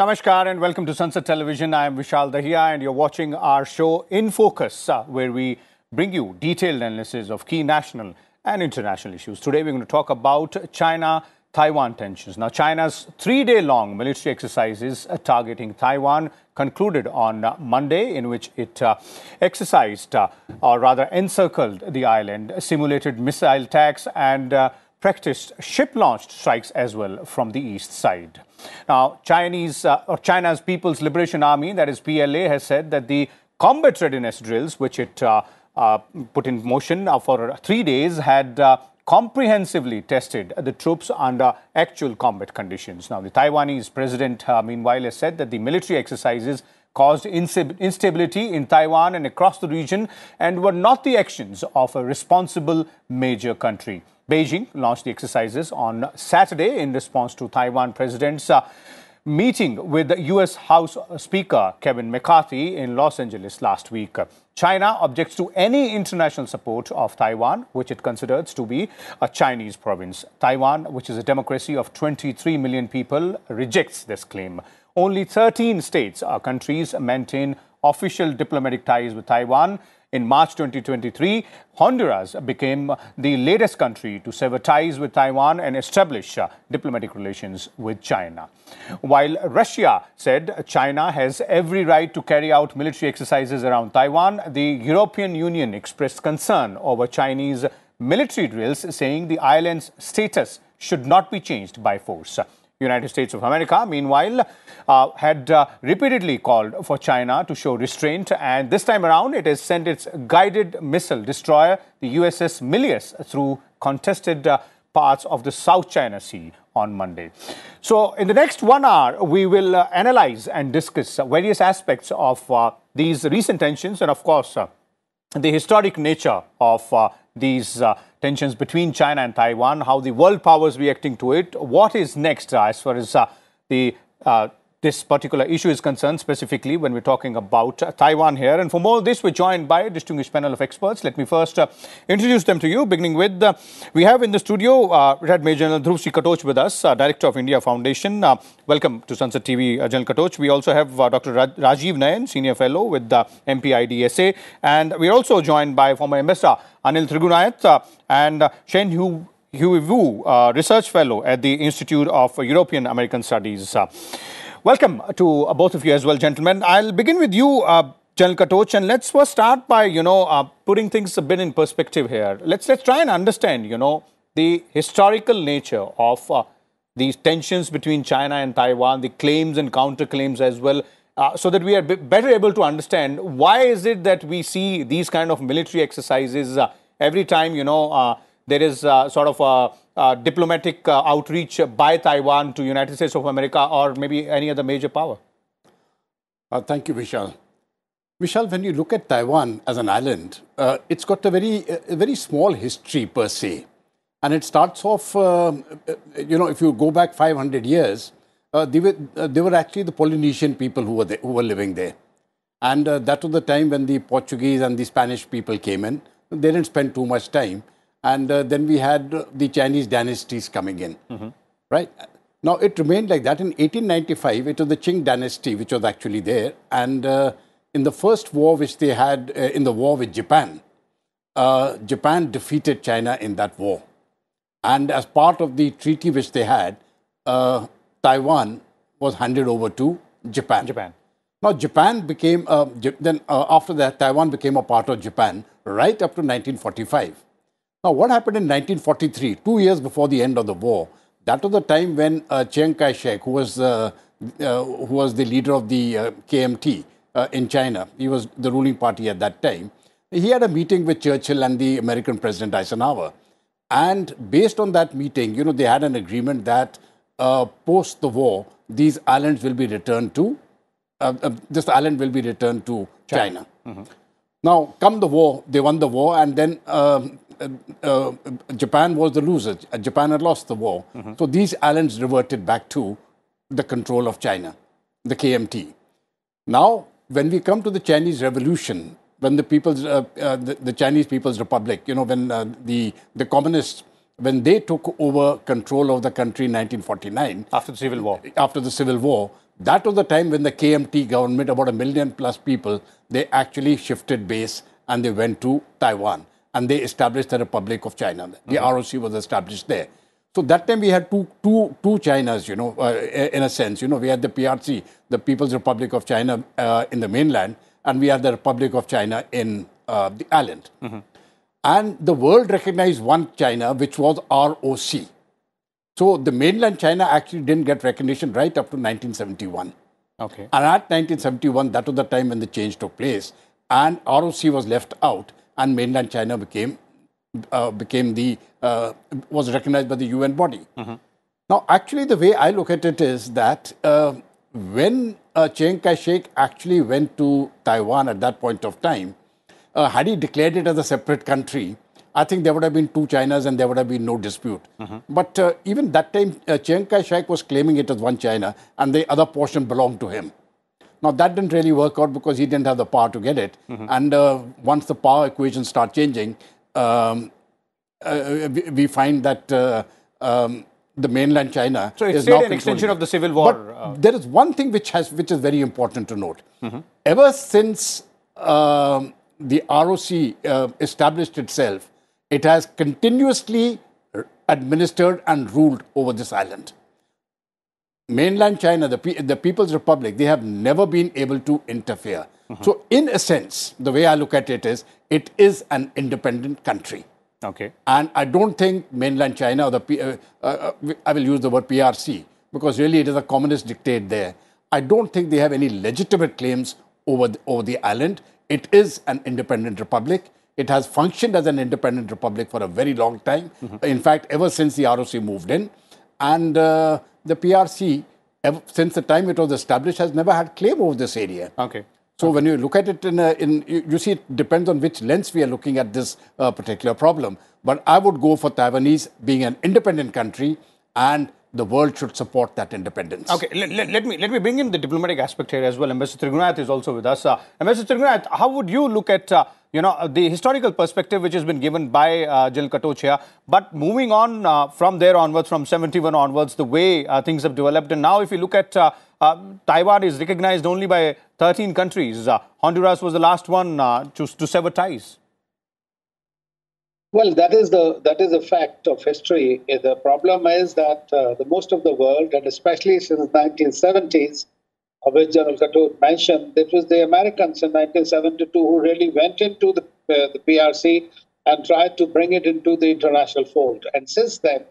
Namaskar and welcome to Sansad Television. I am Vishal Dahiya and you're watching our show In Focus, where we bring you detailed analysis of key national and international issues. Today we're going to talk about China-Taiwan tensions. Now, China's three-day-long military exercises targeting Taiwan concluded on Monday, in which it exercised, or rather encircled the island, simulated missile attacks and practiced ship-launched strikes as well from the east side. Now, China's People's Liberation Army, that is PLA, has said that the combat readiness drills, which it put in motion for 3 days, had comprehensively tested the troops under actual combat conditions. Now, the Taiwanese president, meanwhile, has said that the military exercises caused instability in Taiwan and across the region and were not the actions of a responsible major country. Beijing launched the exercises on Saturday in response to Taiwan president's meeting with the U.S. House Speaker Kevin McCarthy in Los Angeles last week. China objects to any international support of Taiwan, which it considers to be a Chinese province. Taiwan, which is a democracy of 23 million people, rejects this claim. Only 13 states or countries maintain official diplomatic ties with Taiwan. In March 2023, Honduras became the latest country to sever ties with Taiwan and establish diplomatic relations with China. While Russia said China has every right to carry out military exercises around Taiwan, the European Union expressed concern over Chinese military drills, saying the island's status should not be changed by force. United States of America, meanwhile, had repeatedly called for China to show restraint, and this time around it has sent its guided missile destroyer, the USS Milius, through contested parts of the South China Sea on Monday. So in the next 1 hour, we will analyze and discuss various aspects of these recent tensions and, of course, the historic nature of these tensions between China and Taiwan, how the world powers reacting to it, what is next as far as this particular issue is concerned, specifically when we're talking about Taiwan here. And for more of this, we're joined by a distinguished panel of experts. Let me first introduce them to you, beginning with, we have in the studio Retired Major General Dhruv Katoch with us, Director of India Foundation. Welcome to Sansad TV, General Katoch. We also have Dr. Rajiv Nayan, Senior Fellow with MPIDSA. And we're also joined by former Ambassador Anil Trigunayat and Shen Wu, Research Fellow at the Institute of European American Studies. Welcome to both of you as well, gentlemen. I'll begin with you, General Katoch, and let's first start by, putting things a bit in perspective here. Let's try and understand, the historical nature of these tensions between China and Taiwan, the claims and counterclaims as well, so that we are better able to understand why is it that we see these kind of military exercises every time, there is sort of a diplomatic outreach by Taiwan to United States of America or maybe any other major power? Thank you, Vishal. Vishal, when you look at Taiwan as an island, it's got a very small history per se. And it starts off, if you go back 500 years, they were actually the Polynesian people who were living there. And that was the time when the Portuguese and the Spanish people came in. They didn't spend too much time. And then we had the Chinese dynasties coming in, right? Now, it remained like that. In 1895, it was the Qing dynasty which was actually there. And in the first war which they had, in the war with Japan, Japan defeated China in that war. And as part of the treaty which they had, Taiwan was handed over to Japan. Now, Japan became, after that, Taiwan became a part of Japan right up to 1945. Now, what happened in 1943, 2 years before the end of the war? That was the time when Chiang Kai-shek, who was the leader of the KMT in China, he was the ruling party at that time. He had a meeting with Churchill and the American President Eisenhower. And based on that meeting, they had an agreement that post the war, these islands will be returned to, this island will be returned to China. Now, come the war, they won the war, and then Japan was the loser. Japan had lost the war. So these islands reverted back to the control of China, the KMT. Now, when we come to the Chinese Revolution, when the Chinese People's Republic, when the communists, when they took over control of the country in 1949. After the Civil War. After the Civil War, That was the time when the KMT government, about 1 million plus people, they actually shifted base and they went to Taiwan and they established the Republic of China. The ROC was established there. So that time we had two Chinas, in a sense. We had the PRC, the People's Republic of China in the mainland, and we had the Republic of China in the island. And the world recognized one China, which was ROC. So the mainland China actually didn't get recognition right up to 1971. Okay. And at 1971, that was the time when the change took place, and ROC was left out, and mainland China was recognized by the UN body. Now, actually, the way I look at it is that when Chiang Kai-shek actually went to Taiwan at that point of time, had he declared it as a separate country, I think there would have been two Chinas and there would have been no dispute. But even that time, Chiang Kai-shek was claiming it as one China and the other portion belonged to him. Now, that didn't really work out because he didn't have the power to get it. And once the power equation starts changing, we find that the mainland China is now an extension of the civil war. But there is one thing which is very important to note. Ever since the ROC established itself, it has continuously administered and ruled over this island. Mainland China, the People's Republic, they have never been able to interfere. So in a sense, the way I look at it is an independent country. Okay. And I don't think mainland China, or I will use the word PRC, because really it is a communist dictate there. I don't think they have any legitimate claims over the island. It is an independent republic. It has functioned as an independent republic for a very long time. In fact, ever since the ROC moved in. And the PRC, since the time it was established, has never had claim over this area. Okay. So when you look at it you see, it depends on which lens we are looking at this particular problem. But I would go for Taiwanese being an independent country, and the world should support that independence. Okay, let me bring in the diplomatic aspect here as well. Ambassador Trigunath is also with us. Ambassador Trigunath, how would you look at the historical perspective which has been given by General Katochia, but moving on from there onwards, from 71 onwards, the way things have developed, and now if you look at Taiwan is recognized only by 13 countries. Honduras was the last one to sever ties. Well, that is a fact of history. The problem is that the most of the world, and especially since the 1970s, which General Kato mentioned, it was the Americans in 1972 who really went into the PRC and tried to bring it into the international fold. And since then,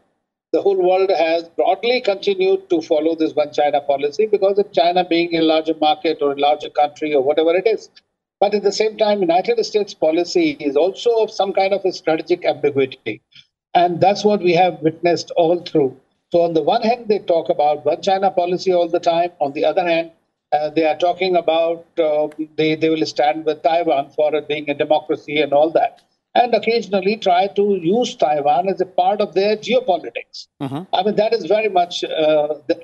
the whole world has broadly continued to follow this one China policy because of China being a larger market or a larger country or whatever it is. But at the same time, United States policy is also of some kind of a strategic ambiguity. And that's what we have witnessed all through. So on the one hand, they talk about one China policy all the time. On the other hand, they are talking about they will stand with Taiwan for it being a democracy and all that. And occasionally try to use Taiwan as a part of their geopolitics. I mean, that is very much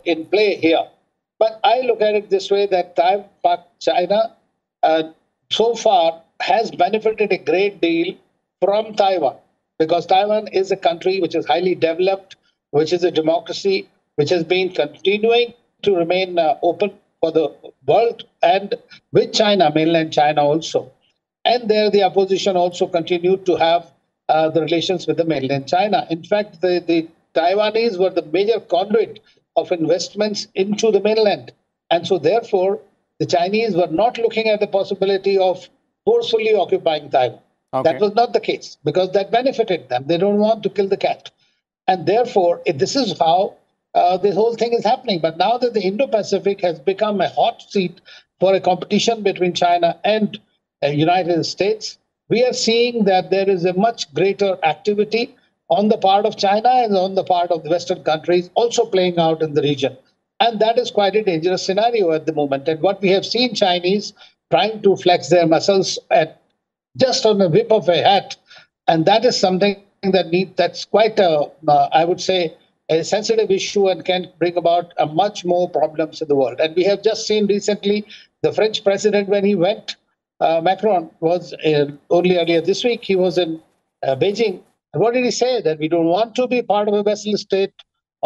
in play here. But I look at it this way, that China so far has benefited a great deal from Taiwan, because Taiwan is a country which is highly developed, which is a democracy, which has been continuing to remain open for the world, and with China, mainland China also. And there the opposition also continued to have the relations with the mainland China. In fact, the Taiwanese were the major conduit of investments into the mainland. And so therefore, the Chinese were not looking at the possibility of forcefully occupying Taiwan. Okay. That was not the case, because that benefited them. They don't want to kill the cat. And therefore, this is how this whole thing is happening. But now that the Indo-Pacific has become a hot seat for a competition between China and United States, we are seeing that there is a much greater activity on the part of China and on the part of the Western countries also playing out in the region. And that is quite a dangerous scenario at the moment. And what we have seen Chinese trying to flex their muscles at just on a whip of a hat, and that is something that's quite I would say, a sensitive issue and can bring about much more problems in the world. And we have just seen recently the French president, when he went, Macron was only earlier this week, he was in Beijing. And what did he say? That we don't want to be part of a vassal state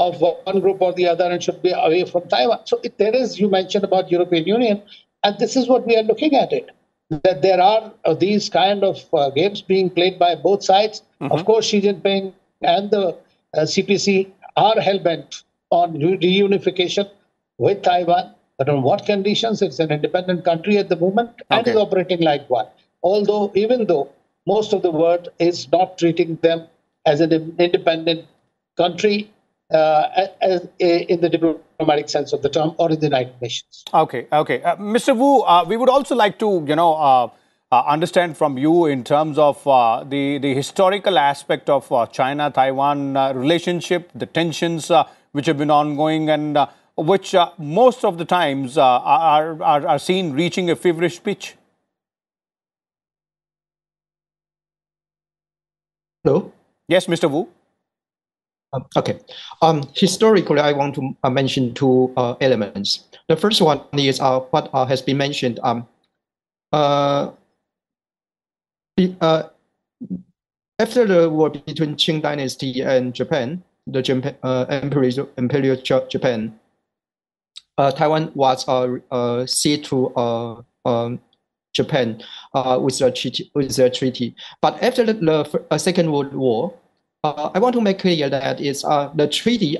of one group or the other and should be away from Taiwan. So there is, you mentioned about European Union, and this is what we are looking at it, that there are these kind of games being played by both sides. Of course, Xi Jinping and the CPC are hell-bent on reunification with Taiwan, but on what conditions? It's an independent country at the moment and is operating like one. Even though most of the world is not treating them as an independent country in the diplomatic sense of the term, or in the United Nations. Okay. Mr. Wu, we would also like to, understand from you in terms of the historical aspect of China-Taiwan relationship, the tensions which have been ongoing and which most of the times are seen reaching a feverish pitch. Hello? Yes, Mr. Wu. Okay. Historically, I want to mention two elements. The first one is what has been mentioned. After the war between Qing Dynasty and Japan, the Imperial Japan, Taiwan was ceded to Japan with a treaty. But after the Second World War, I want to make clear that it's the treaty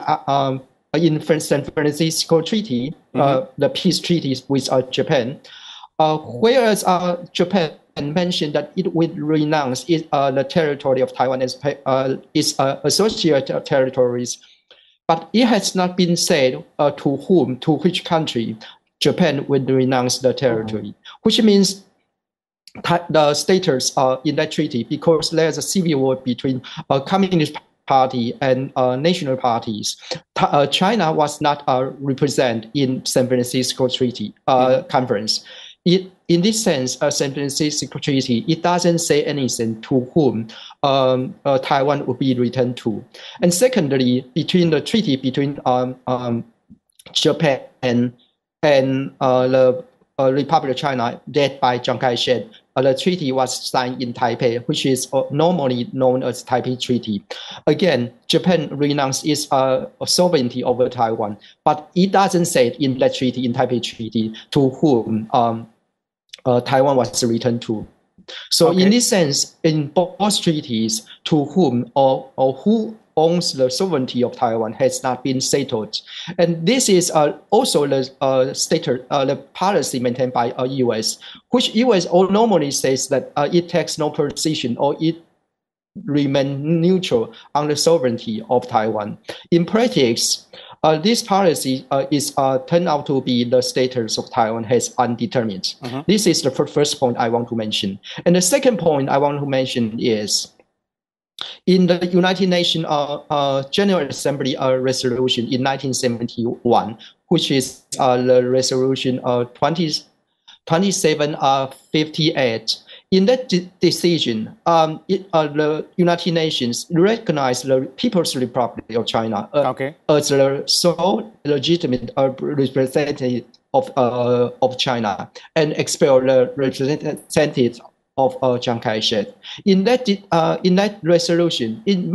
in San Francisco Treaty, the peace treaties with Japan, whereas Japan mentioned that it would renounce the territory of Taiwan as its associated territories, but it has not been said to which country Japan would renounce the territory, which means the status in that treaty, because there's a civil war between Communist Party and national parties. China was not represented in San Francisco Treaty Conference. In this sense, San Francisco Treaty, it doesn't say anything to whom Taiwan would be returned to. And secondly, between the treaty between Japan and the Republic of China, led by Chiang Kai-shek, the treaty was signed in Taipei, which is normally known as Taipei Treaty. Again, Japan renounced its sovereignty over Taiwan, but it doesn't say in that treaty, in Taipei Treaty, to whom Taiwan was returned to. So in this sense, in both treaties, to whom or who owns the sovereignty of Taiwan has not been settled. And this is also the policy maintained by U.S., which U.S. normally says that it takes no position or it remains neutral on the sovereignty of Taiwan. In practice, this policy is turned out to be the status of Taiwan has undetermined. This is the first point I want to mention. And the second point I want to mention is, in the United Nations General Assembly resolution in 1971, which is the resolution 2758, in that decision, the United Nations recognized the People's Republic of China as the sole legitimate representative of China and expelled the representative of Chiang Kai-shek. In that resolution, it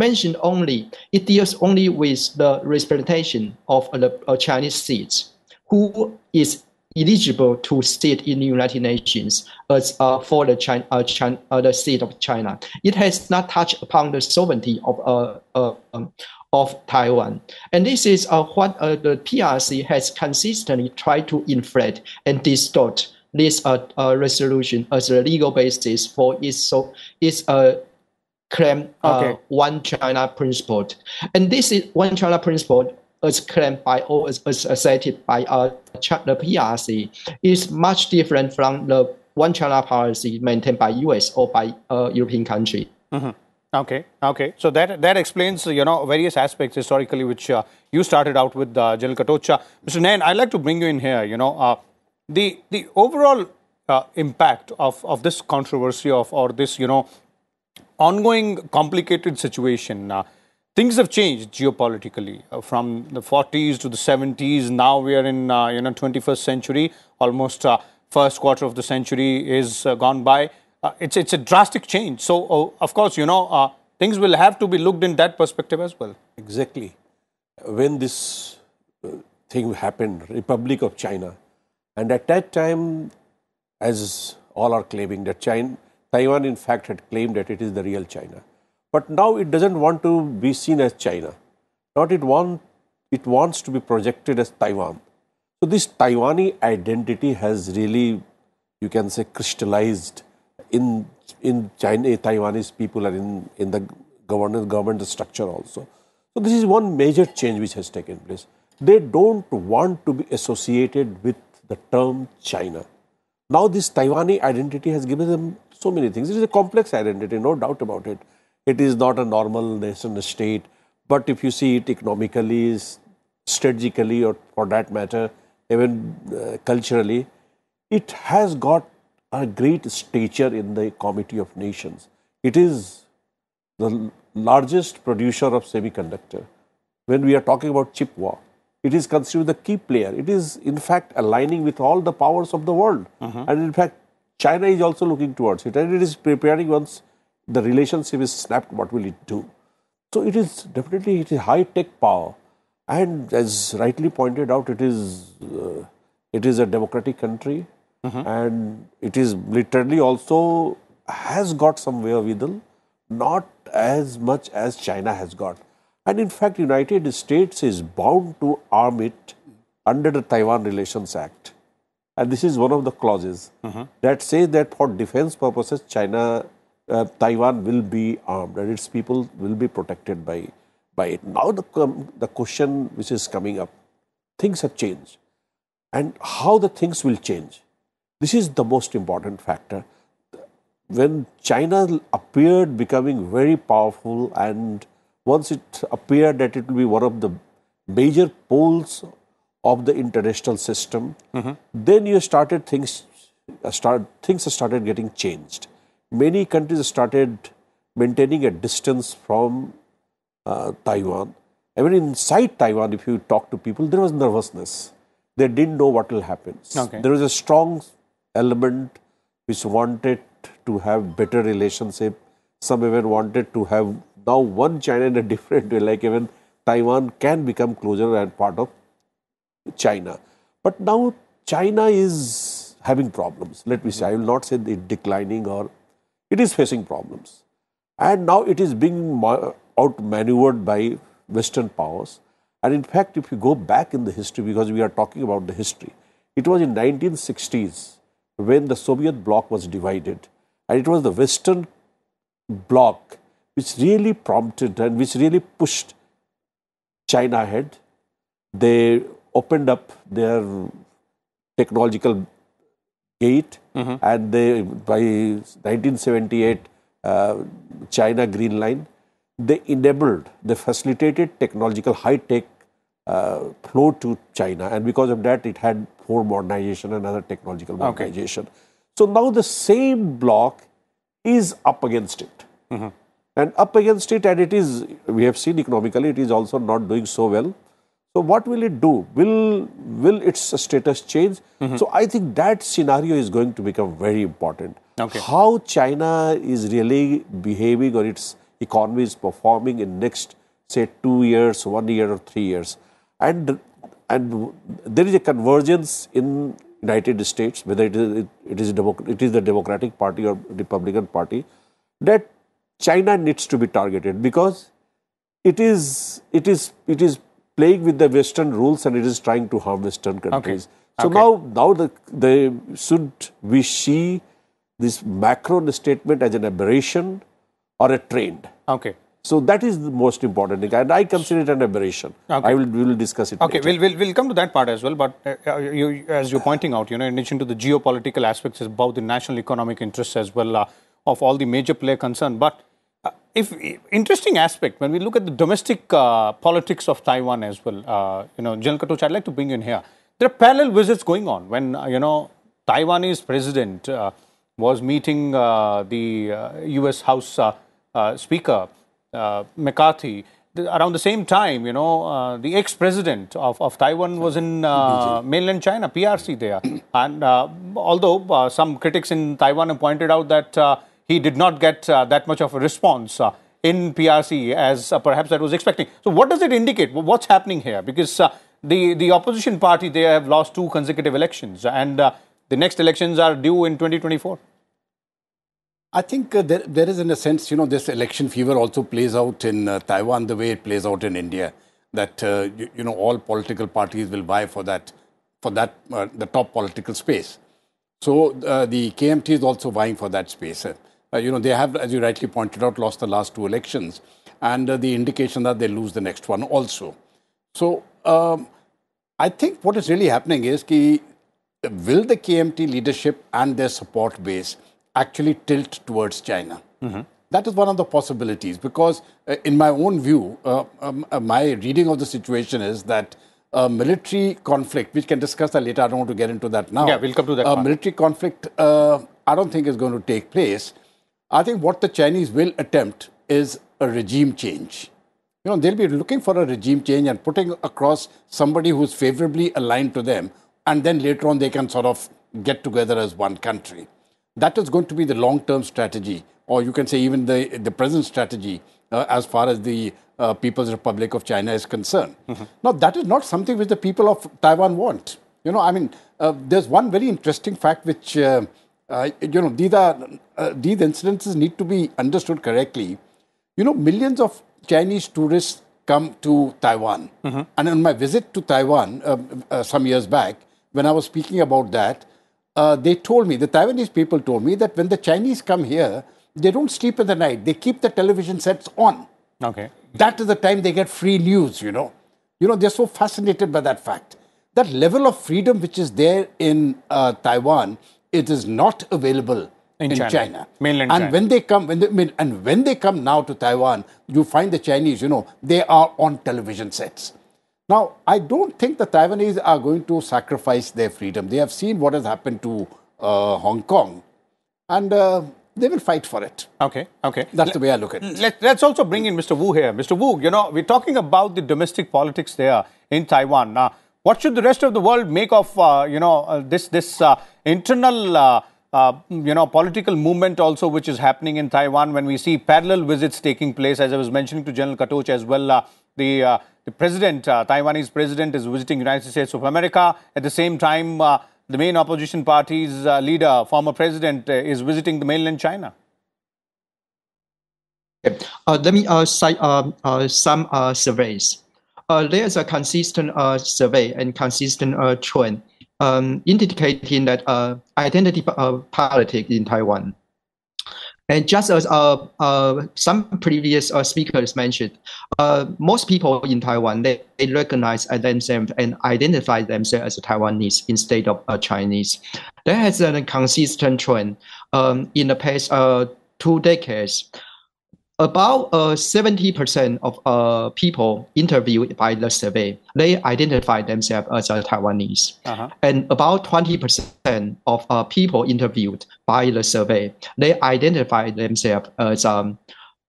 deals only with the representation of the Chinese seats, who is eligible to sit in the United Nations as for the seat of China. It has not touched upon the sovereignty of Taiwan. And this is what the PRC has consistently tried to inflate and distort this resolution as a legal basis for its claim one China principle. And this is one China principle as claimed by or as asserted by the PRC is much different from the one China policy maintained by US or by European country. Okay. So that explains various aspects historically which you started out with General Katocha. Mr. Nain, I'd like to bring you in here. The overall impact of this controversy or this ongoing complicated situation. Things have changed geopolitically from the 40s to the 70s. Now we are in 21st century. Almost first quarter of the century is gone by. It's a drastic change. So of course things will have to be looked in that perspective as well. Exactly. when this thing happened, Republic of China. And at that time, as all are claiming that Taiwan in fact had claimed that it is the real China. But now it doesn't want to be seen as China. Not it wants to be projected as Taiwan. So this Taiwanese identity has really, you can say, crystallized in China. Taiwanese people are in the government structure also. So this is one major change which has taken place. They don't want to be associated with the term China. Now this Taiwanese identity has given them so many things. It is a complex identity, no doubt about it. It is not a normal nation state, but if you see it economically, strategically, or for that matter, even culturally, it has got a great stature in the Committee of Nations. It is the largest producer of semiconductor. When we are talking about chip war, it is considered the key player. It is in fact aligning with all the powers of the world. And in fact, China is also looking towards it, and it is preparing once the relationship is snapped, what will it do? So it is definitely high-tech power. And as rightly pointed out, it is a democratic country, and it is literally also has got some wherewithal, not as much as China has got. And in fact, United States is bound to arm it under the Taiwan Relations Act. And this is one of the clauses that says that for defense purposes, Taiwan will be armed and its people will be protected by it. Now the question which is coming up, things have changed. And how the things will change? This is the most important factor. When China appeared becoming very powerful, and once it appeared that it will be one of the major poles of the international system, then you started things started getting changed. Many countries started maintaining a distance from Taiwan. Even inside Taiwan, if you talk to people, there was nervousness. They didn't know what will happen. There was a strong element which wanted to have better relationship. Some even wanted to have now one China in a different way, like even Taiwan can become closer and part of China. But now China is having problems. Let me say, I will not say it declining, or it is facing problems. And now it is being outmaneuvered by Western powers. And in fact, if you go back in the history, because we are talking about the history, it was in 1960s when the Soviet bloc was divided. And it was the Western bloc which really prompted and which really pushed China ahead. They opened up their technological gate, and they, by 1978, China Green Line, they facilitated technological high-tech flow to China, and because of that, it had more modernization and other technological modernization. So now the same bloc is up against it. And up against it, and it is, we have seen economically, it is also not doing so well. So what will it do? Will its status change? So I think that scenario is going to become very important. How China is really behaving, or its economy is performing in next, say, 2 years, 1 year, or 3 years. And there is a convergence in United States, whether it is the Democratic Party or Republican Party, that China needs to be targeted, because it is playing with the Western rules and it is trying to harm Western countries. So now should we see this Macron statement as an aberration or a trend? So that is the most important thing, and I consider it an aberration. We will discuss it. We'll come to that part as well. But as you're pointing out, in addition to the geopolitical aspects, is about the national economic interests as well of all the major player concerned. But interesting aspect when we look at the domestic politics of Taiwan as well. General Katoch, I'd like to bring you in here. There are parallel visits going on when Taiwanese president was meeting the U.S. House Speaker McCarthy. Around the same time, the ex-president of Taiwan was in mainland China, PRC there. And although some critics in Taiwan have pointed out that he did not get that much of a response in PRC as perhaps that was expecting. So what does it indicate? What's happening here? Because the opposition party, they have lost 2 consecutive elections, and the next elections are due in 2024. I think there is, in a sense, this election fever also plays out in Taiwan the way it plays out in India. That all political parties will vie for that the top political space. So the KMT is also vying for that space. They have, as you rightly pointed out, lost the last 2 elections, and the indication that they lose the next one also. So I think what is really happening is will the KMT leadership and their support base actually tilt towards China? Mm-hmm. That is one of the possibilities, because in my own view, my reading of the situation is that military conflict, which can discuss that later, I don't want to get into that now. Yeah, we'll come to that. Military conflict, I don't think is going to take place. I think what the Chinese will attempt is a regime change. They'll be looking for a regime change and putting across somebody who's favorably aligned to them, and then later on they can sort of get together as one country. That is going to be the long-term strategy, or you can say even the present strategy as far as the People's Republic of China is concerned. Mm-hmm. Now, that is not something which the people of Taiwan want. There's one very interesting fact which, these incidences need to be understood correctly. Millions of Chinese tourists come to Taiwan. Mm-hmm. And on my visit to Taiwan some years back, when I was speaking about that, the Taiwanese people told me that when the Chinese come here, they don't sleep in the night. They keep the television sets on. Okay. That is the time they get free news, they're so fascinated by that fact. That level of freedom which is there in Taiwan, it is not available in China. Mainland and China. When they come now to Taiwan, you find the Chinese, they are on television sets. Now, I don't think the Taiwanese are going to sacrifice their freedom. They have seen what has happened to Hong Kong, and they will fight for it. Okay. That's the way I look at it. Let's also bring in Mr. Wu here. Mr. Wu, we're talking about the domestic politics there in Taiwan. Now, what should the rest of the world make of, this internal, political movement also which is happening in Taiwan, when we see parallel visits taking place, as I was mentioning to General Katoch as well, the president, Taiwanese president, is visiting United States of America. At the same time, the main opposition party's leader, former president, is visiting the mainland China. Let me cite some surveys. There's a consistent survey and consistent trend indicating that identity politics in Taiwan. And just as some previous speakers mentioned, most people in Taiwan, they recognize themselves and identify themselves as Taiwanese instead of Chinese. There has been a consistent trend in the past 2 decades. About 70% of people interviewed by the survey, they identify themselves as Taiwanese. Uh-huh. And about 20% of people interviewed by the survey, they identify themselves as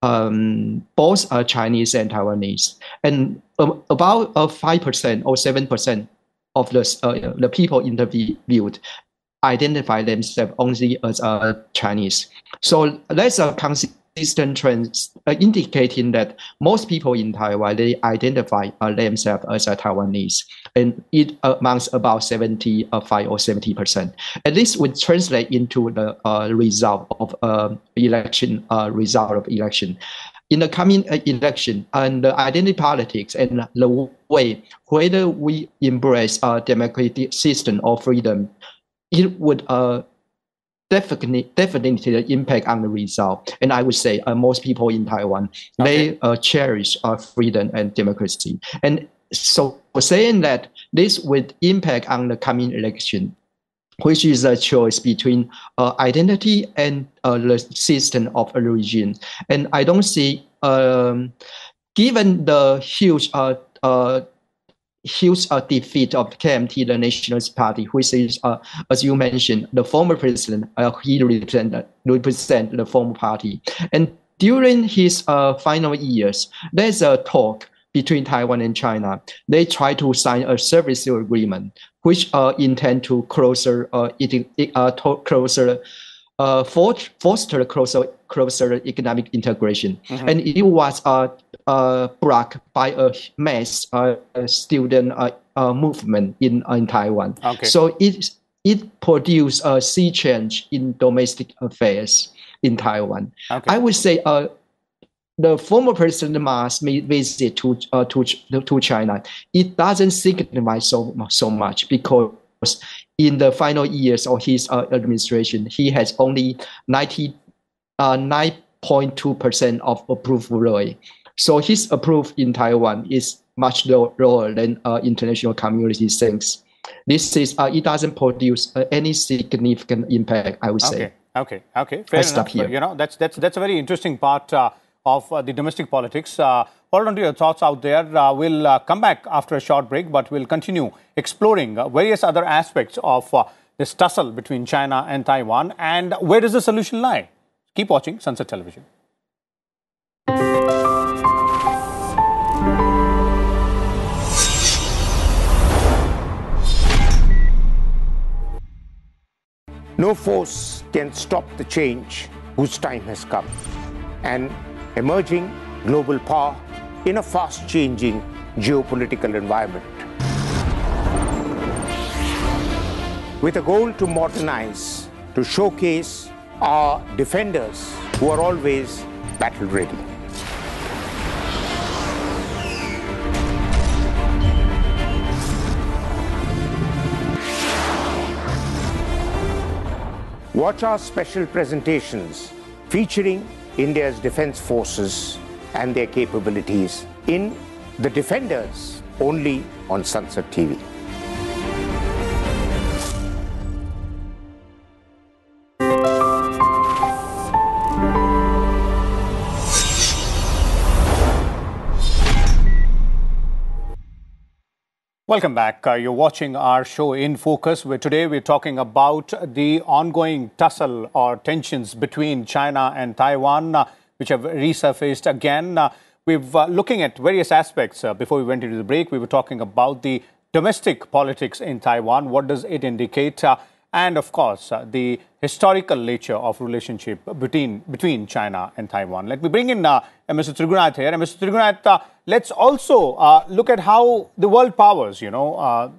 both Chinese and Taiwanese. And about 5% or 7% of the people interviewed identify themselves only as Chinese. So that's a consistent trends indicating that most people in Taiwan, they identify themselves as Taiwanese, and it amounts about 75 or 70%. And this would translate into the result of election. In the coming election, and the identity politics and the way whether we embrace a democratic system or freedom, it would definitely impact on the result. And I would say most people in Taiwan, they cherish freedom and democracy. And so saying that this would impact on the coming election, which is a choice between identity and the system of a region. And I don't see, given the huge defeat of KMT, the Nationalist Party, which is, as you mentioned, the former president, he represent the former party. And during his final years, there's a talk between Taiwan and China. They try to sign a service agreement, which intend to closer foster closer economic integration, and it was blocked by a mass student movement in Taiwan. Okay. So it produced a sea change in domestic affairs in Taiwan. Okay. I would say the former President Ma's visit to China, it doesn't signify so much, because in the final years of his administration, he has only 9.2% of approval rate. So his approval in Taiwan is much lower than international community thinks. This is it doesn't produce any significant impact, I would say. Okay. Fair enough. Here. You know, that's a very interesting part of the domestic politics. Hold on to your thoughts out there. We'll come back after a short break, but we'll continue exploring various other aspects of this tussle between China and Taiwan, and where does the solution lie? Keep watching Sansad Television. No force can stop the change whose time has come. An emerging global power in a fast-changing geopolitical environment. With a goal to modernize, to showcase our defenders who are always battle-ready. Watch our special presentations featuring India's defense forces and their capabilities in The Defenders, only on Sansad TV. Welcome back. You're watching our show In Focus, where today we're talking about the ongoing tussle or tensions between China and Taiwan, which have resurfaced again. We've looking at various aspects. Before we went into the break, we were talking about the domestic politics in Taiwan. What does it indicate? And of course, the historical nature of relationship between China and Taiwan. Let me bring in Mr. Trigunath here. Mr. Trigunath, let's also look at how the world powers,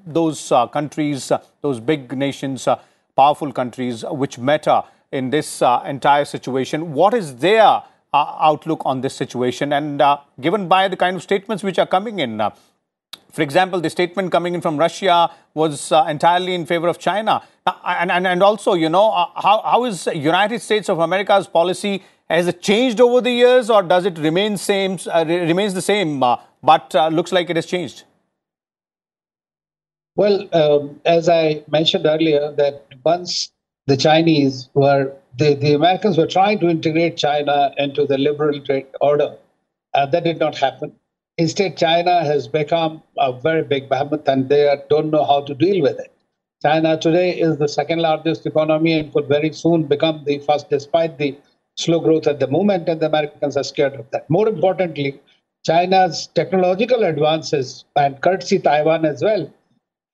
those countries, those big nations, powerful countries which matter in this entire situation. What is their outlook on this situation? And given by the kind of statements which are coming in, for example, the statement coming in from Russia was entirely in favor of China. And also, how is United States of America's policy? Has it changed over the years, or does it remains the same, but looks like it has changed? Well, as I mentioned earlier, that once the Chinese were, the Americans were trying to integrate China into the liberal trade order, that did not happen. Instead, China has become a very big behemoth, and they don't know how to deal with it. China today is the second largest economy and could very soon become the first, despite the slow growth at the moment, and the Americans are scared of that. More importantly, China's technological advances, and courtesy Taiwan as well,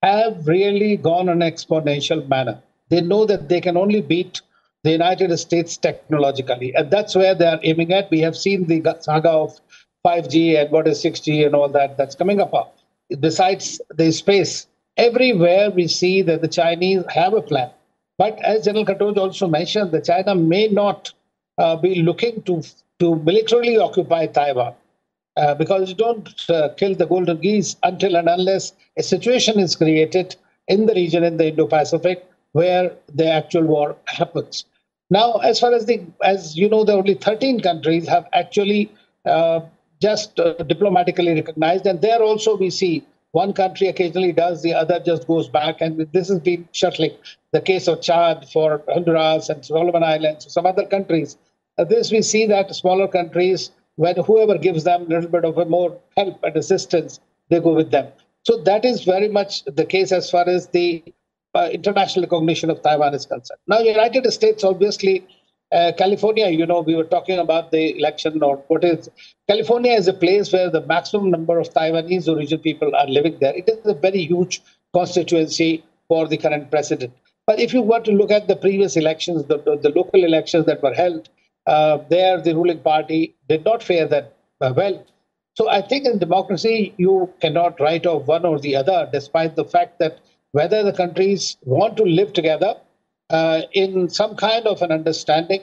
have really gone on an exponential manner. They know that they can only beat the United States technologically, and that's where they are aiming at. We have seen the saga of 5G and what is 6G and all that's coming up. Besides the space, everywhere we see that the Chinese have a plan. But as General Katoj also mentioned, that China may not be looking to militarily occupy Taiwan, because you don't kill the golden geese until and unless a situation is created in the region, in the Indo-Pacific, where the actual war happens. Now, as far as as you know, the only 13 countries have actually just diplomatically recognized, and there also we see one country occasionally does, the other just goes back, and this has been shuttling. The case of Chad for Honduras and Solomon Islands, some other countries. This we see that smaller countries, when whoever gives them a little bit of a more help and assistance, they go with them. So that is very much the case as far as the international recognition of Taiwan is concerned. Now, United States, obviously, California, we were talking about the election, or what is California is a place where the maximum number of Taiwanese origin people are living there. It is a very huge constituency for the current president. But if you were to look at the previous elections, the local elections that were held, there the ruling party did not fare that well. So I think in democracy, you cannot write off one or the other, despite the fact that whether the countries want to live together in some kind of an understanding,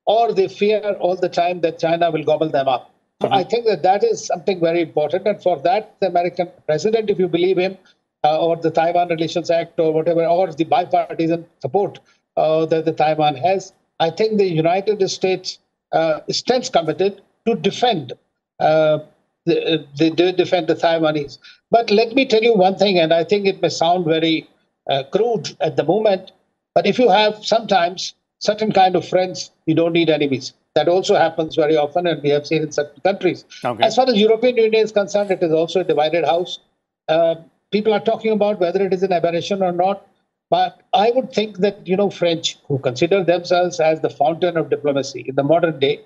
or they fear all the time that China will gobble them up. So I think that that is something very important. And for that, the American president, if you believe him, or the Taiwan Relations Act or whatever, or the bipartisan support that the Taiwan has, I think the United States stands committed to defend defend the Taiwanese. But let me tell you one thing, and I think it may sound very crude at the moment, but if you have sometimes certain kind of friends, you don't need enemies. That also happens very often, and we have seen in certain countries. Okay. As far as European Union is concerned, it is also a divided house. People are talking about whether it is an aberration or not. But I would think that, French, who consider themselves as the fountain of diplomacy in the modern day,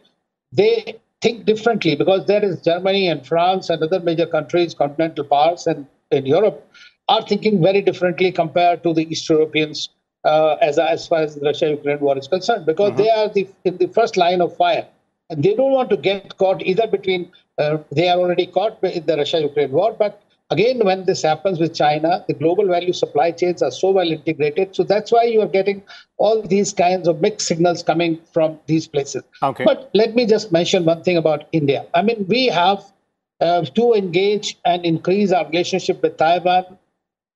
they think differently, because there is Germany and France and other major countries, continental powers and in Europe, are thinking very differently compared to the East Europeans as far as the Russia-Ukraine war is concerned, because they are in the first line of fire. And they don't want to get caught either between, they are already caught in the Russia-Ukraine war, but again, when this happens with China, the global value supply chains are so well integrated. So that's why you are getting all these kinds of mixed signals coming from these places. Okay. But let me just mention one thing about India. I mean, we have to engage and increase our relationship with Taiwan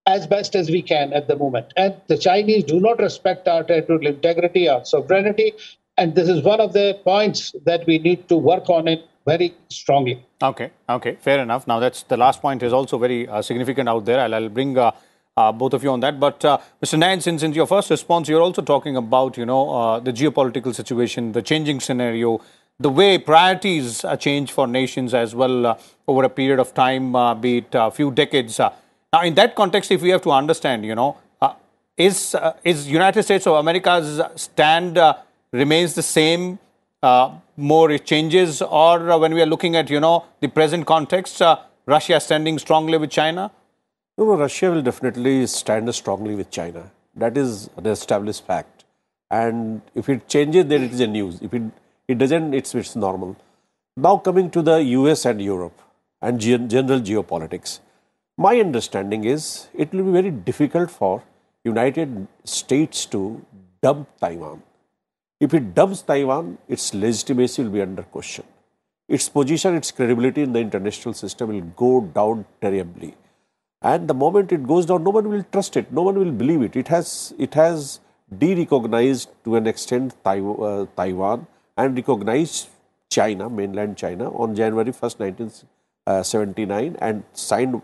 as best as we can at the moment. And the Chinese do not respect our territorial integrity, our sovereignty. And this is one of the points that we need to work on it very strongly. Okay, fair enough. Now, that's the last point is also very significant out there. I'll bring both of you on that. But Mr. Nayan, since your first response, you're also talking about, the geopolitical situation, the changing scenario, the way priorities change for nations as well over a period of time, be it a few decades. Now, in that context, if we have to understand, is United States of America's stand remains the same? More it changes, or when we are looking at, the present context, Russia standing strongly with China? No, Russia will definitely stand strongly with China. That is an established fact. And if it changes, then it is a news. If it doesn't, it's normal. Now coming to the US and Europe and general geopolitics, my understanding is it will be very difficult for United States to dump Taiwan. If it dumps Taiwan, its legitimacy will be under question. Its position, its credibility in the international system will go down terribly. And the moment it goes down, no one will trust it. No one will believe it. It has de-recognized to an extent Taiwan and recognized China, mainland China, on January 1st, 1979 and signed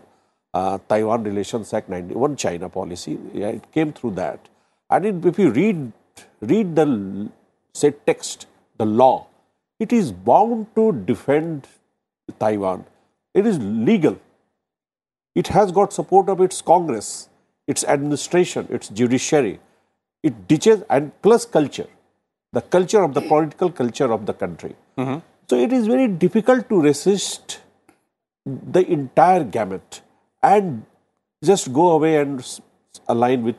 Taiwan Relations Act 91 China policy. Yeah, it came through that. And if you read the text, the law, it is bound to defend Taiwan. It is legal. It has got support of its Congress, its administration, its judiciary. It ditches, and plus culture, the culture of the political culture of the country. So it is very difficult to resist the entire gamut and just go away and align with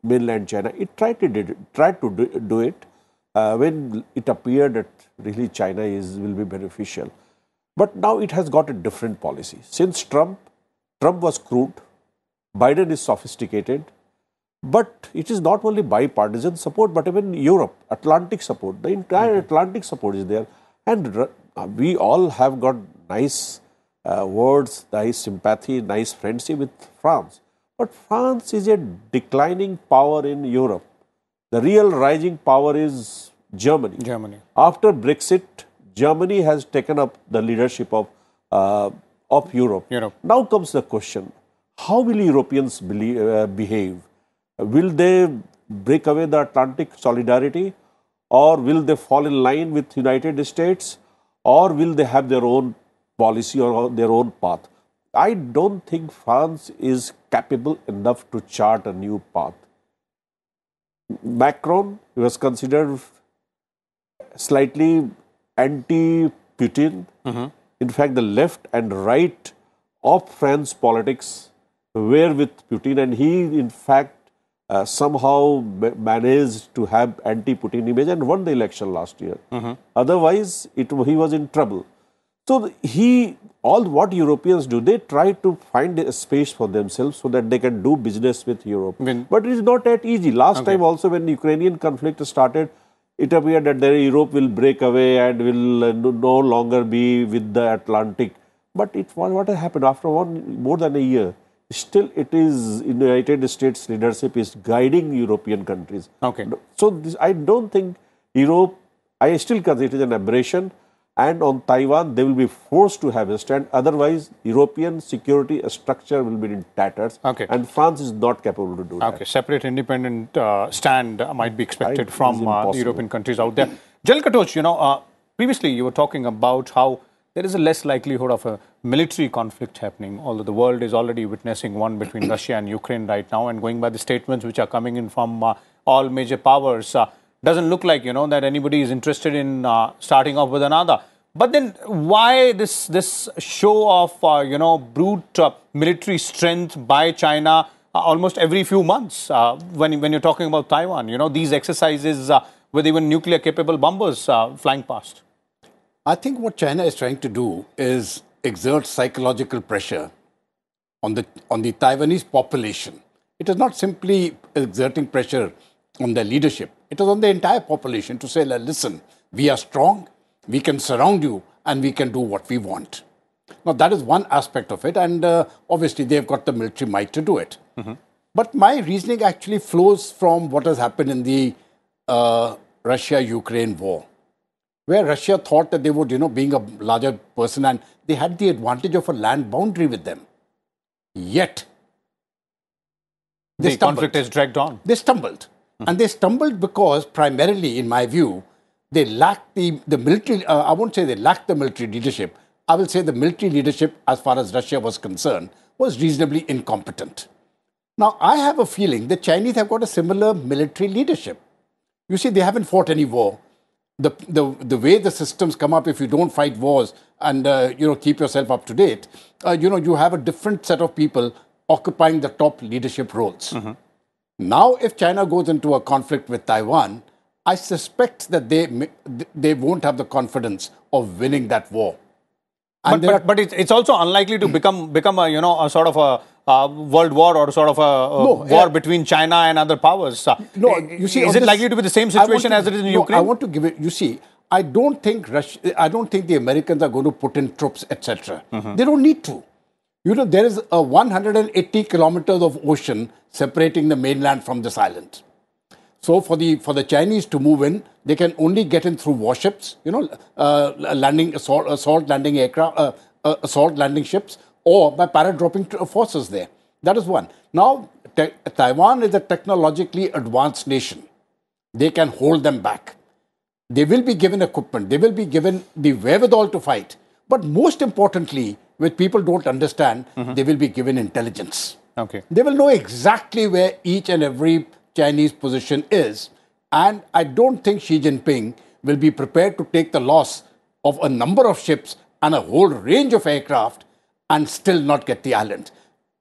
mainland China. It tried to do it when it appeared that really China will be beneficial. But now it has got a different policy. Since Trump was crude, Biden is sophisticated, but it is not only bipartisan support, but even Europe, Atlantic support. The entire Atlantic support is there. And we all have got nice words, nice sympathy, nice friendship with France. But France is a declining power in Europe. The real rising power is Germany. After Brexit, Germany has taken up the leadership of Europe. Now comes the question, how will Europeans behave? Will they break away the Atlantic solidarity, or will they fall in line with United States, or will they have their own policy or their own path? I don't think France is capable enough to chart a new path. Macron was considered slightly anti-Putin. In fact, the left and right of France politics were with Putin, and he, in fact, somehow managed to have anti-Putin image and won the election last year. Otherwise, he was in trouble. So what Europeans do, they try to find a space for themselves so that they can do business with Europe. But it is not that easy. Last time also when the Ukrainian conflict started, it appeared that Europe will break away and will no longer be with the Atlantic. But what has happened after more than a year? Still, it is in the United States leadership is guiding European countries. So I don't think Europe, I still consider it is an aberration. And on Taiwan, they will be forced to have a stand. Otherwise, European security structure will be in tatters. And France is not capable to do that. Separate independent stand might be expected from the European countries out there. General Katoch, previously you were talking about how there is a less likelihood of a military conflict happening, although the world is already witnessing one between Russia and Ukraine right now. And going by the statements which are coming in from all major powers, doesn't look like, that anybody is interested in starting off with another. But then why this show of, brute military strength by China almost every few months when you're talking about Taiwan? These exercises with even nuclear-capable bombers flying past. I think what China is trying to do is exert psychological pressure on the Taiwanese population. It is not simply exerting pressure on their leadership. It is on the entire population to say, listen, we are strong, we can surround you, and we can do what we want. Now, that is one aspect of it, and obviously they've got the military might to do it. But my reasoning actually flows from what has happened in the Russia-Ukraine war, where Russia thought that they would, being a larger person, and they had the advantage of a land boundary with them. Yet, the conflict is dragged on. They stumbled. And they stumbled because, primarily, in my view, they lacked the military, I won't say they lacked the military leadership. I will say the military leadership, as far as Russia was concerned, was reasonably incompetent. Now, I have a feeling the Chinese have got a similar military leadership. You see, they haven't fought any war. The way the systems come up, if you don't fight wars and, keep yourself up to date, you have a different set of people occupying the top leadership roles. Now, if China goes into a conflict with Taiwan, I suspect that they won't have the confidence of winning that war. But it's also unlikely to become a sort of a world war or sort of a war between China and other powers. No, you see, is it likely to be the same situation as it is in Ukraine? I want to give it. You see, I don't think the Americans are going to put in troops, etc. They don't need to. There is 180 kilometers of ocean separating the mainland from this island. So for the Chinese to move in, they can only get in through warships, assault landing aircraft, assault landing ships, or by paradropping forces there. That is one. Now, Taiwan is a technologically advanced nation. They can hold them back. They will be given equipment. They will be given the wherewithal to fight. But most importantly, which people don't understand, they will be given intelligence. They will know exactly where each and every Chinese position is. And I don't think Xi Jinping will be prepared to take the loss of a number of ships and a whole range of aircraft and still not get the island.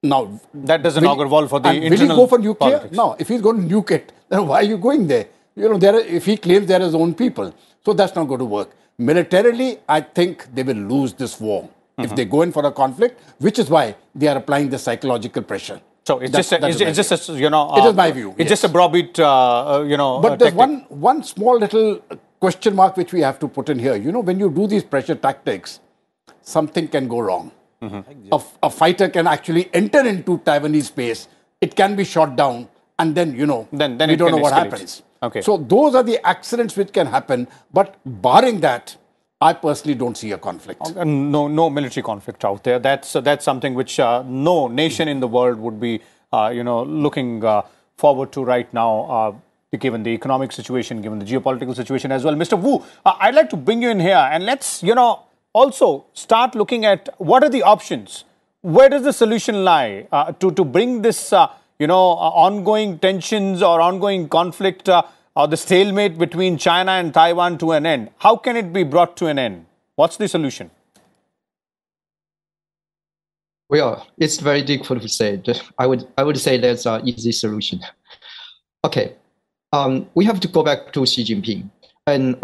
Now, that doesn't augur well for the internal will he go for nuclear? Politics. No, if he's going to nuke it, then why are you going there? If he claims they're his own people. So that's not going to work. Militarily, I think they will lose this war if they go in for a conflict, which is why they are applying the psychological pressure. So it's just it is my view. It's just a browbeat, But there's one small little question mark which we have to put in here. When you do these pressure tactics, something can go wrong. A fighter can actually enter into Taiwanese space. It can be shot down, and then we don't know what happens. So those are the accidents which can happen. But barring that, I personally don't see a conflict. No military conflict out there. That's something which no nation in the world would be, looking forward to right now, given the economic situation, given the geopolitical situation as well. Mr. Wu, I'd like to bring you in here and let's, also start looking at what are the options. Where does the solution lie to bring this, ongoing tensions or ongoing conflict or the stalemate between China and Taiwan to an end? How can it be brought to an end? What's the solution? Well, it's very difficult to say. I would say there's an easy solution. Okay. We have to go back to Xi Jinping. And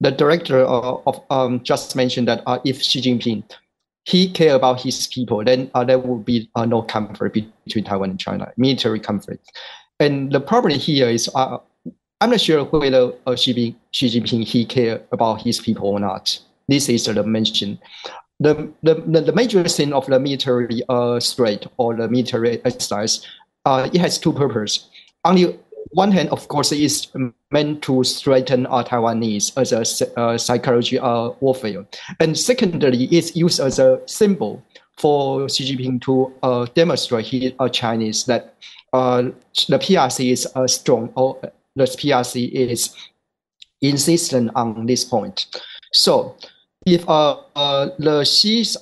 the director just mentioned that if Xi Jinping, he care about his people, then there will be no conflict between Taiwan and China, military conflict. And the problem here is I'm not sure whether Xi Jinping, he care about his people or not. This is the mention. The major thing of the military threat or the military exercise, it has two purposes. On the one hand, of course, it is meant to strengthen Taiwanese as a psychology warfare. And secondly, it's used as a symbol for Xi Jinping to demonstrate his Chinese that the PRC is strong, or the PRC is insistent on this point. So if the Xi's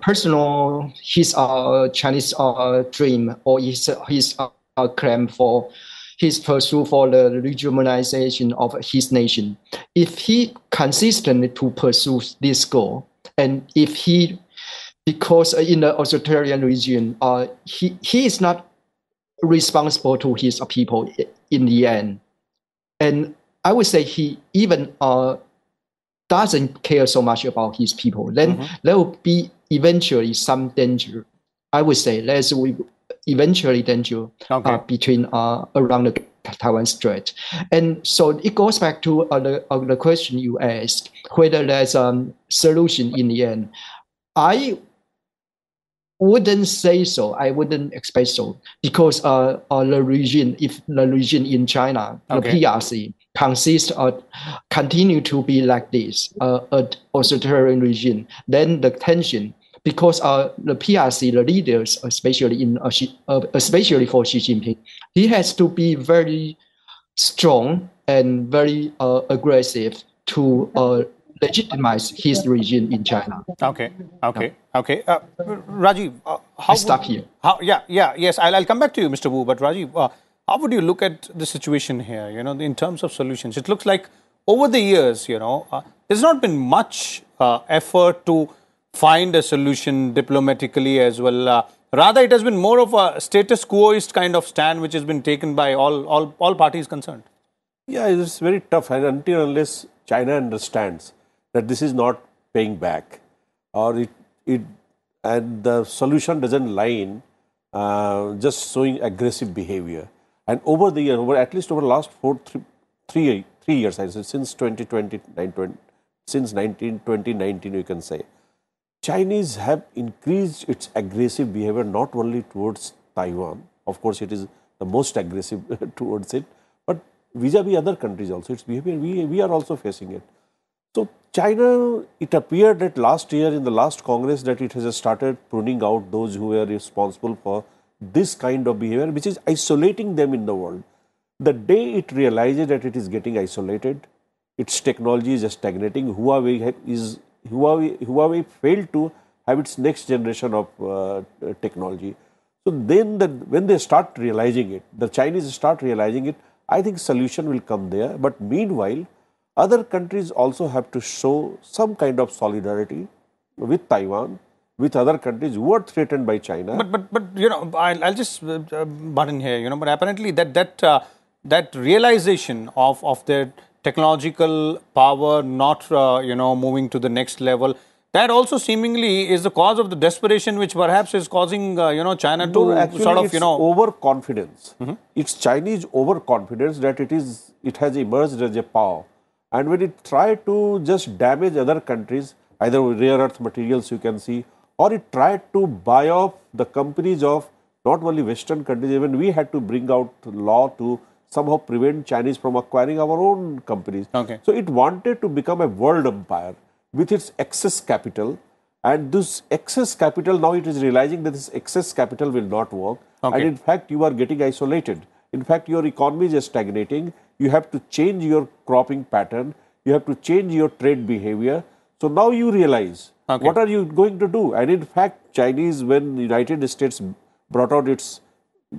personal, his Chinese dream or his claim for his pursuit for the regionalization of his nation, if he consistently to pursue this goal, and if he, because in the authoritarian region, he is not responsible to his people in the end, and I would say he even doesn't care so much about his people, then there will be eventually some danger. I would say there's eventually danger between around the Taiwan Strait. And so it goes back to the question you asked, whether there's a solution in the end. I wouldn't say so. I wouldn't expect so, because the region, if the region in China, the PRC, continue to be like this, an authoritarian regime, then the tension, because the PRC, the leaders, especially especially for Xi Jinping, he has to be very strong and very aggressive to legitimize his regime in China. Okay. Rajiv, I stop here. Yes, I'll come back to you, Mr. Wu, but Rajiv, how would you look at the situation here, in terms of solutions? It looks like over the years, there's not been much effort to find a solution diplomatically as well. Rather, it has been more of a status quoist kind of stand which has been taken by all parties concerned. Yeah, it's very tough, and unless China understands that this is not paying back, or and the solution doesn't lie in just showing aggressive behavior. And over the year, at least over the last 3 years, I say, since 2019, you can say, Chinese have increased its aggressive behavior not only towards Taiwan, of course it is the most aggressive towards it, but vis-a-vis other countries also, its behavior, we are also facing it. So China, it appeared that last year in the last Congress that it has started pruning out those who were responsible for this kind of behavior, which is isolating them in the world. The day it realizes that it is getting isolated, its technology is stagnating, Huawei failed to have its next generation of technology. So then when they start realizing it, the Chinese start realizing it, I think solution will come there. But meanwhile, other countries also have to show some kind of solidarity with Taiwan, with other countries who are threatened by China. But I'll just butt in here, but apparently that realization of their technological power not moving to the next level, that also seemingly is the cause of the desperation which perhaps is causing China to actually sort of it's overconfidence. It's Chinese overconfidence that it has emerged as a power, and when it tried to just damage other countries, either with rare earth materials, you can see, or it tried to buy off the companies of not only Western countries, even we had to bring out law to somehow prevent Chinese from acquiring our own companies. So it wanted to become a world empire with its excess capital, and this excess capital, now it is realizing that this excess capital will not work, and in fact you are getting isolated. In fact, your economy is stagnating, you have to change your cropping pattern, you have to change your trade behavior. So now you realize, what are you going to do? And in fact, Chinese, when the United States brought out its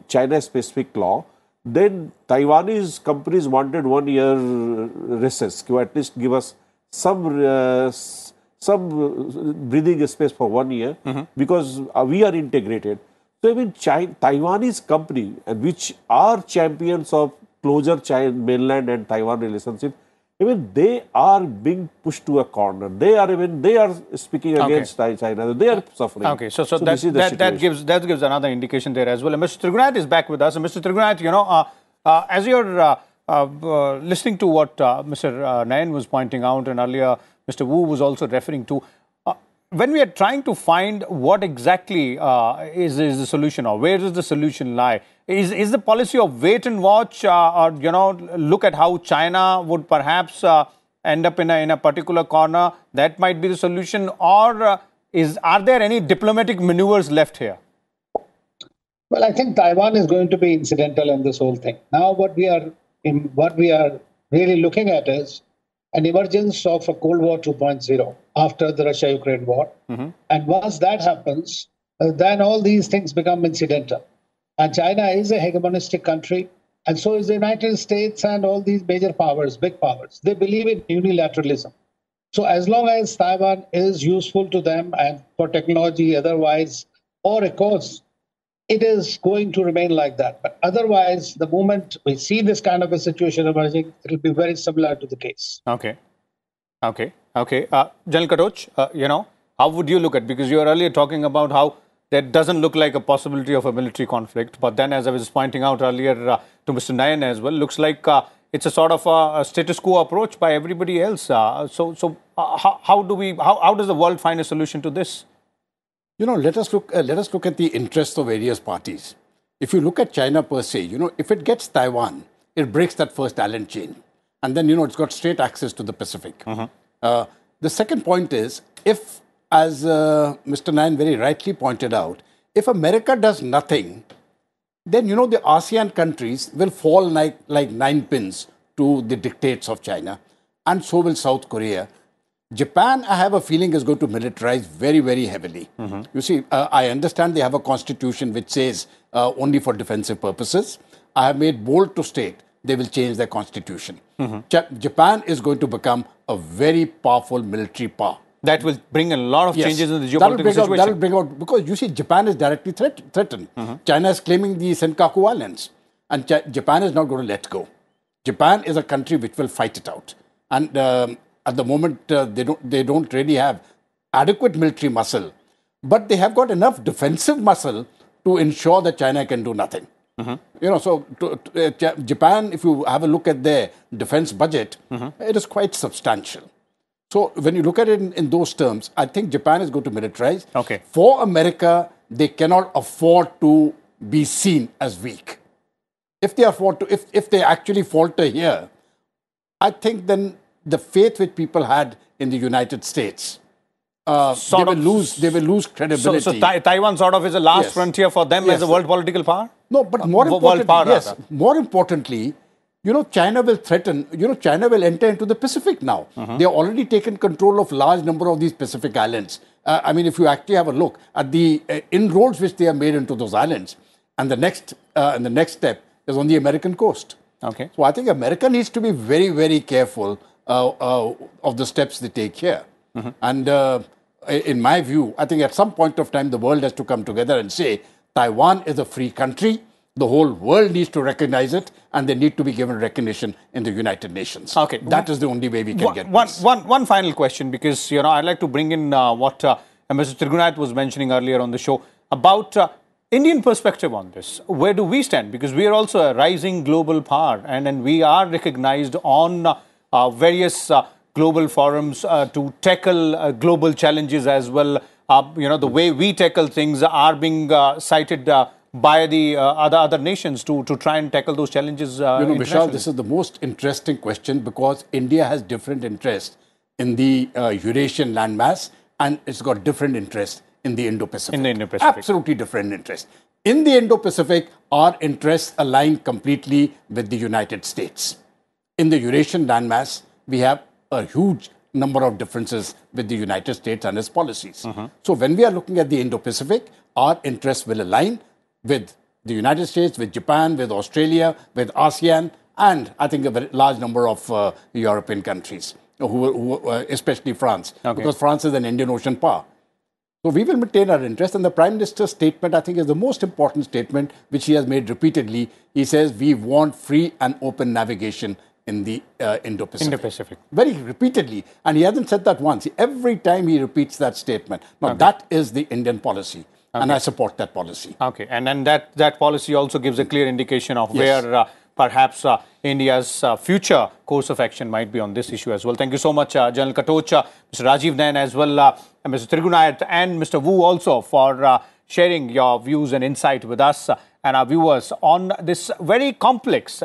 China-specific law, then Taiwanese companies wanted 1 year recess, to at least give us some breathing space for 1 year, because we are integrated. So I mean, Taiwanese company, and which are champions of closer mainland and Taiwan relationship, I mean, they are being pushed to a corner. They are speaking against China. They are suffering. Okay, so that gives another indication there as well. And Mr. Trigunath is back with us. And Mr. Trigunath, as you're listening to what Mr. Nayan was pointing out, and earlier Mr. Wu was also referring to, when we are trying to find what exactly is the solution, or where does the solution lie, is the policy of wait and watch, or look at how China would perhaps end up in a particular corner, that might be the solution, or are there any diplomatic maneuvers left here? Well, I think Taiwan is going to be incidental in this whole thing. Now, what we are really looking at is an emergence of a Cold War 2.0 after the Russia-Ukraine war. And once that happens, then all these things become incidental. And China is a hegemonistic country, and so is the United States and all these major powers, big powers. They believe in unilateralism. So as long as Taiwan is useful to them and for technology otherwise, or of course, it is going to remain like that. But otherwise, the moment we see this kind of a situation emerging, it will be very similar to the case. Okay. General Katoch, how would you look at it? Because you were earlier talking about how there doesn't look like a possibility of a military conflict. But then, as I was pointing out earlier to Mr. Nayan as well, looks like it's a sort of a status quo approach by everybody else. How does the world find a solution to this? Let us look at the interests of various parties. If you look at China per se, if it gets Taiwan, it breaks that first Allen chain. And then, it's got straight access to the Pacific. The second point is, if, as Mr. Nayan very rightly pointed out, if America does nothing, then, the ASEAN countries will fall like nine pins to the dictates of China. And so will South Korea. Japan, I have a feeling, is going to militarize very, very heavily. You see, I understand they have a constitution which says only for defensive purposes. I have made bold to state they will change their constitution. Japan is going to become a very powerful military power. That will bring a lot of changes in the geopolitical situation. That will bring out, because you see, Japan is directly threatened. China is claiming the Senkaku Islands, and Japan is not going to let go. Japan is a country which will fight it out. And at the moment, they don't really have adequate military muscle, but they have got enough defensive muscle to ensure that China can do nothing. Japan, if you have a look at their defense budget, it is quite substantial. So when you look at it in those terms, I think Japan is going to militarize. For America, they cannot afford to be seen as weak. If they actually falter here, I think then the faith which people had in the United States, they will lose credibility. So Taiwan sort of is a last frontier for them as a world political power? No, but more importantly, China will threaten, China will enter into the Pacific now. They have already taken control of large number of these Pacific islands. I mean, if you actually have a look at the inroads which they have made into those islands, and the next step is on the American coast. So I think America needs to be very, very careful of the steps they take here. And in my view, I think at some point of time, the world has to come together and say, Taiwan is a free country. The whole world needs to recognize it, and they need to be given recognition in the United Nations. That is the only way we can get this. One final question, because, I'd like to bring in what Mr. Trigunath was mentioning earlier on the show about Indian perspective on this. Where do we stand? Because we are also a rising global power, and we are recognized on various global forums to tackle global challenges as well. The way we tackle things are being cited by the other nations to try and tackle those challenges. Vishal, this is the most interesting question, because India has different interests in the Eurasian landmass, and it's got different interests in the Indo-Pacific. Absolutely different interests. In the Indo-Pacific, our interests align completely with the United States. In the Eurasian landmass, we have a huge number of differences with the United States and its policies. So when we are looking at the Indo-Pacific, our interests will align with the United States, with Japan, with Australia, with ASEAN, and I think a very large number of European countries, especially France, because France is an Indian Ocean power. So we will maintain our interest. And the Prime Minister's statement, I think, is the most important statement, which he has made repeatedly. He says, we want free and open navigation in the Indo-Pacific. Indo-Pacific. Very repeatedly. And he hasn't said that once. Every time he repeats that statement. Now, that is the Indian policy. And I support that policy. Okay. And then that policy also gives a clear indication of where perhaps India's future course of action might be on this issue as well. Thank you so much, General Katoch, Mr. Rajiv Nain as well, Mr. Trigunayat and Mr. Wu also for sharing your views and insight with us and our viewers on this very complex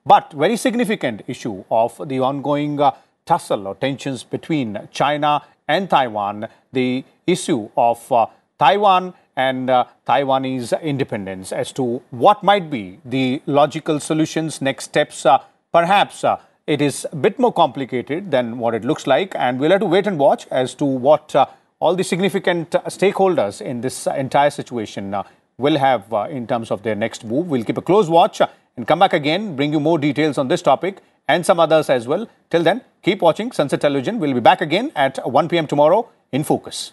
but very significant issue of the ongoing tussle or tensions between China and Taiwan, the issue of Taiwan and Taiwanese independence, as to what might be the logical solutions, next steps. Perhaps it is a bit more complicated than what it looks like, and we'll have to wait and watch as to what all the significant stakeholders in this entire situation will have in terms of their next move. We'll keep a close watch and come back again, bring you more details on this topic and some others as well. Till then, keep watching Sansad Television. We'll be back again at 1 p.m. tomorrow in Focus.